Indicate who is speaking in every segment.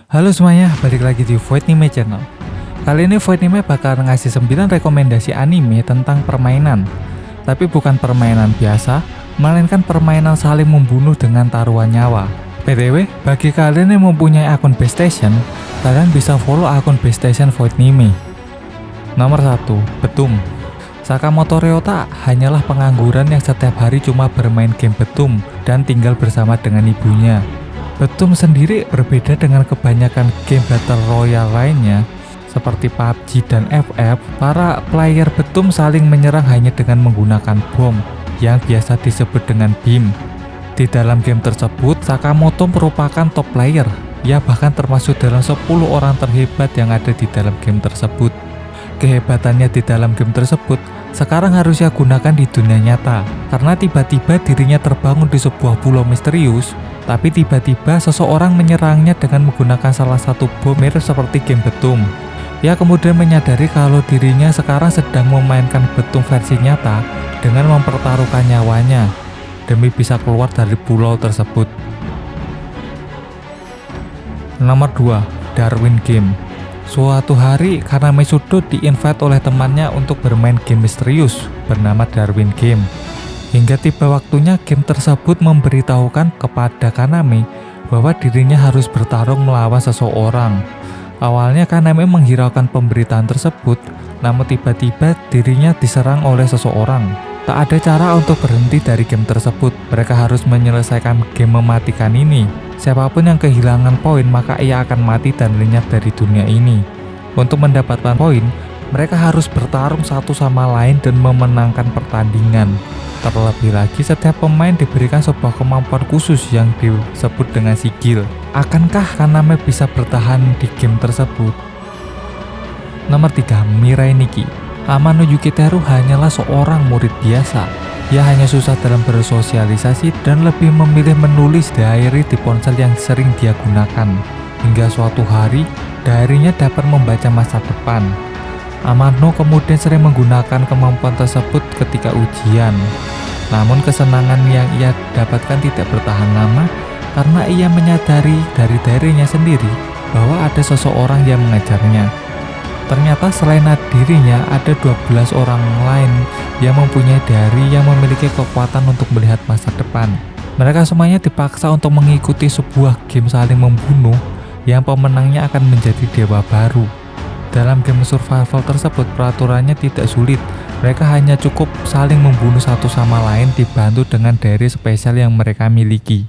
Speaker 1: Halo semuanya, balik lagi di Void Anime Channel. Kali ini Void Anime bakal ngasih 9 rekomendasi anime tentang permainan. Tapi bukan permainan biasa, melainkan permainan saling membunuh dengan taruhan nyawa. BTW, bagi kalian yang mempunyai akun PlayStation, kalian bisa follow akun PlayStation Void Anime. Nomor 1, Betum. Sakamoto Ryota hanyalah pengangguran yang setiap hari cuma bermain game Betum dan tinggal bersama dengan ibunya. Betum sendiri berbeda dengan kebanyakan game Battle Royale lainnya, seperti PUBG dan FF. Para player Betum saling menyerang hanya dengan menggunakan bom, yang biasa disebut dengan beam. Di dalam game tersebut, Sakamoto merupakan top player, ya bahkan termasuk dalam 10 orang terhebat yang ada di dalam game tersebut. Kehebatannya di dalam game tersebut sekarang harusnya gunakan di dunia nyata, karena tiba-tiba dirinya terbangun di sebuah pulau misterius, tapi tiba-tiba seseorang menyerangnya dengan menggunakan salah satu bom mirip seperti game Betum. Ia kemudian menyadari kalau dirinya sekarang sedang memainkan Betum versi nyata dengan mempertaruhkan nyawanya demi bisa keluar dari pulau tersebut. Nomor 2, Darwin Game. Suatu hari, Kaname Sudo di-invite oleh temannya untuk bermain game misterius bernama Darwin Game. Hingga tiba waktunya, game tersebut memberitahukan kepada Kaname bahwa dirinya harus bertarung melawan seseorang. Awalnya Kaname menghiraukan pemberitaan tersebut, namun tiba-tiba dirinya diserang oleh seseorang. Tak ada cara untuk berhenti dari game tersebut, mereka harus menyelesaikan game mematikan ini. Siapapun yang kehilangan poin maka ia akan mati dan lenyap dari dunia ini. Untuk mendapatkan poin, mereka harus bertarung satu sama lain dan memenangkan pertandingan. Terlebih lagi, setiap pemain diberikan sebuah kemampuan khusus yang disebut dengan sigil. Akankah Kaname bisa bertahan di game tersebut? Nomor 3, Mirai Nikki. Amano Yukiteru hanyalah seorang murid biasa. Ia hanya susah dalam bersosialisasi dan lebih memilih menulis diary di ponsel yang sering dia gunakan. Hingga suatu hari, diary-nya dapat membaca masa depan. Amano kemudian sering menggunakan kemampuan tersebut ketika ujian. Namun kesenangan yang ia dapatkan tidak bertahan lama karena ia menyadari dari diary-nya sendiri bahwa ada seseorang yang mengejarnya. Ternyata selain dirinya, ada 12 orang lain yang mempunyai diary yang memiliki kekuatan untuk melihat masa depan. Mereka semuanya dipaksa untuk mengikuti sebuah game saling membunuh yang pemenangnya akan menjadi dewa baru. Dalam game survival tersebut, peraturannya tidak sulit. Mereka hanya cukup saling membunuh satu sama lain dibantu dengan diary spesial yang mereka miliki.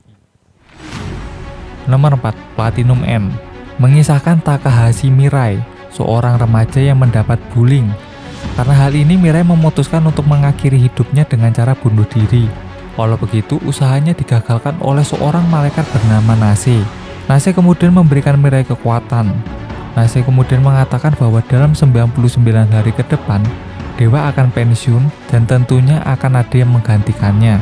Speaker 1: Nomor 4, Platinum M. Mengisahkan Takahashi Mirai, seorang remaja yang mendapat bullying. Karena hal ini, Mirai memutuskan untuk mengakhiri hidupnya dengan cara bunuh diri. Walau begitu, usahanya digagalkan oleh seorang malaikat bernama Nase. Nase kemudian memberikan Mirai kekuatan. Nase kemudian mengatakan bahwa dalam 99 hari ke depan, dewa akan pensiun dan tentunya akan ada yang menggantikannya.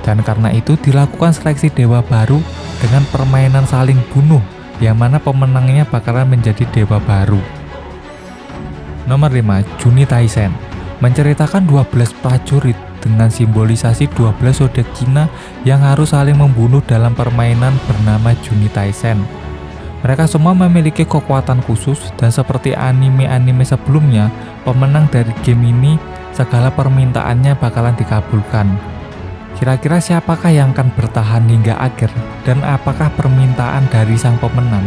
Speaker 1: Dan karena itu dilakukan seleksi dewa baru dengan permainan saling bunuh, yang mana pemenangnya bakalan menjadi dewa baru. Nomor 5, Juni Taisen. Menceritakan 12 prajurit dengan simbolisasi 12 zodiak Cina yang harus saling membunuh dalam permainan bernama Juni Taisen. Mereka semua memiliki kekuatan khusus dan seperti anime-anime sebelumnya, pemenang dari game ini segala permintaannya bakalan dikabulkan. Kira-kira siapakah yang akan bertahan hingga akhir dan apakah permintaan dari sang pemenang?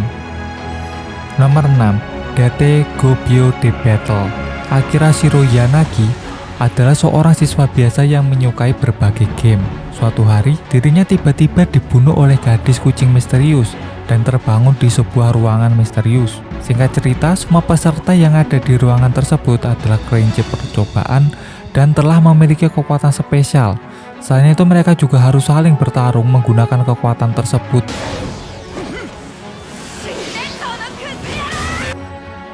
Speaker 1: Nomor 6, Date Gobyo de Battle. Akira Shiro Yanagi adalah seorang siswa biasa yang menyukai berbagai game. Suatu hari, dirinya tiba-tiba dibunuh oleh gadis kucing misterius dan terbangun di sebuah ruangan misterius. Singkat cerita, semua peserta yang ada di ruangan tersebut adalah kelinci percobaan dan telah memiliki kekuatan spesial. Selain itu, mereka juga harus saling bertarung menggunakan kekuatan tersebut.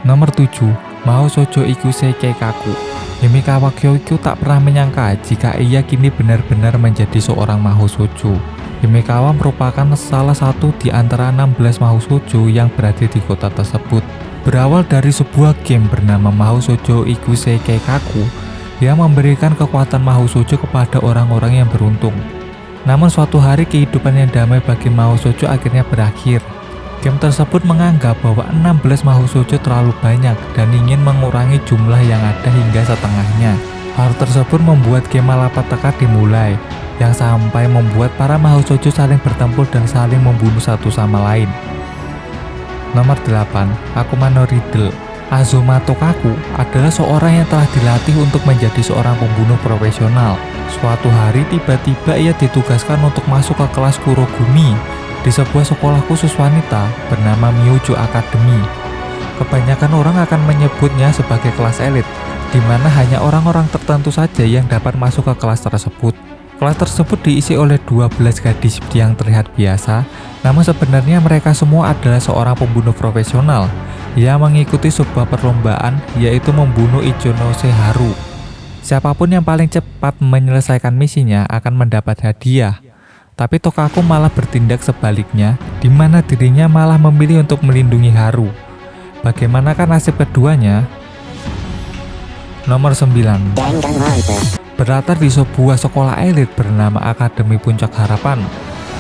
Speaker 1: Nomor 7, Mahou Shoujo Ikusei Keikaku. Himekawa Kyoikyu tak pernah menyangka jika ia kini benar-benar menjadi seorang Mahou Shoujo. Himekawa merupakan salah satu di antara 16 Mahou Shoujo yang berada di kota tersebut. Berawal dari sebuah game bernama Mahou Shoujo Ikusei Keikaku yang memberikan kekuatan Mahou Shoujo kepada orang-orang yang beruntung. Namun suatu hari kehidupan yang damai bagi Mahou Shoujo akhirnya berakhir. Game tersebut menganggap bahwa 16 Mahoshoujo terlalu banyak dan ingin mengurangi jumlah yang ada hingga setengahnya. Hal tersebut membuat game malapetaka dimulai, yang sampai membuat para Mahoshoujo saling bertempur dan saling membunuh satu sama lain. Nomor 8. Akuma no Riddle. Azuma Tokaku adalah seorang yang telah dilatih untuk menjadi seorang pembunuh profesional. Suatu hari tiba-tiba ia ditugaskan untuk masuk ke kelas Kurogumi di sebuah sekolah khusus wanita bernama Myojo Academy. Kebanyakan orang akan menyebutnya sebagai kelas elit, di mana hanya orang-orang tertentu saja yang dapat masuk ke kelas tersebut. Kelas tersebut diisi oleh 12 gadis yang terlihat biasa, namun sebenarnya mereka semua adalah seorang pembunuh profesional yang mengikuti sebuah perlombaan, yaitu membunuh Ichonose Haru. Siapapun yang paling cepat menyelesaikan misinya akan mendapat hadiah. Tapi Tokaku malah bertindak sebaliknya, di mana dirinya malah memilih untuk melindungi Haru. Bagaimanakah nasib keduanya? Nomor 9. Berlatar di sebuah sekolah elit bernama Akademi Puncak Harapan,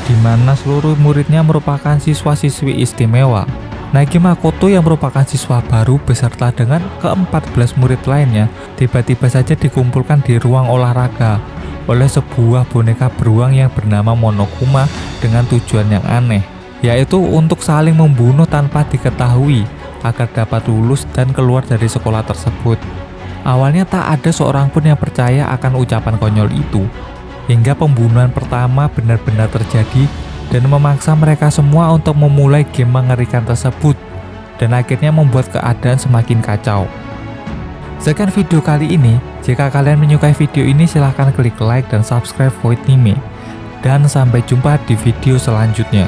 Speaker 1: di mana seluruh muridnya merupakan siswa-siswi istimewa. Naegi Makoto yang merupakan siswa baru beserta dengan ke-14 murid lainnya tiba-tiba saja dikumpulkan di ruang olahraga oleh sebuah boneka beruang yang bernama Monokuma dengan tujuan yang aneh, yaitu untuk saling membunuh tanpa diketahui agar dapat lulus dan keluar dari sekolah tersebut. Awalnya tak ada seorang pun yang percaya akan ucapan konyol itu, hingga pembunuhan pertama benar-benar terjadi dan memaksa mereka semua untuk memulai game mengerikan tersebut, dan akhirnya membuat keadaan semakin kacau. Sekian video kali ini. Jika kalian menyukai video ini, silahkan klik like dan subscribe Void Anime, dan sampai jumpa di video selanjutnya.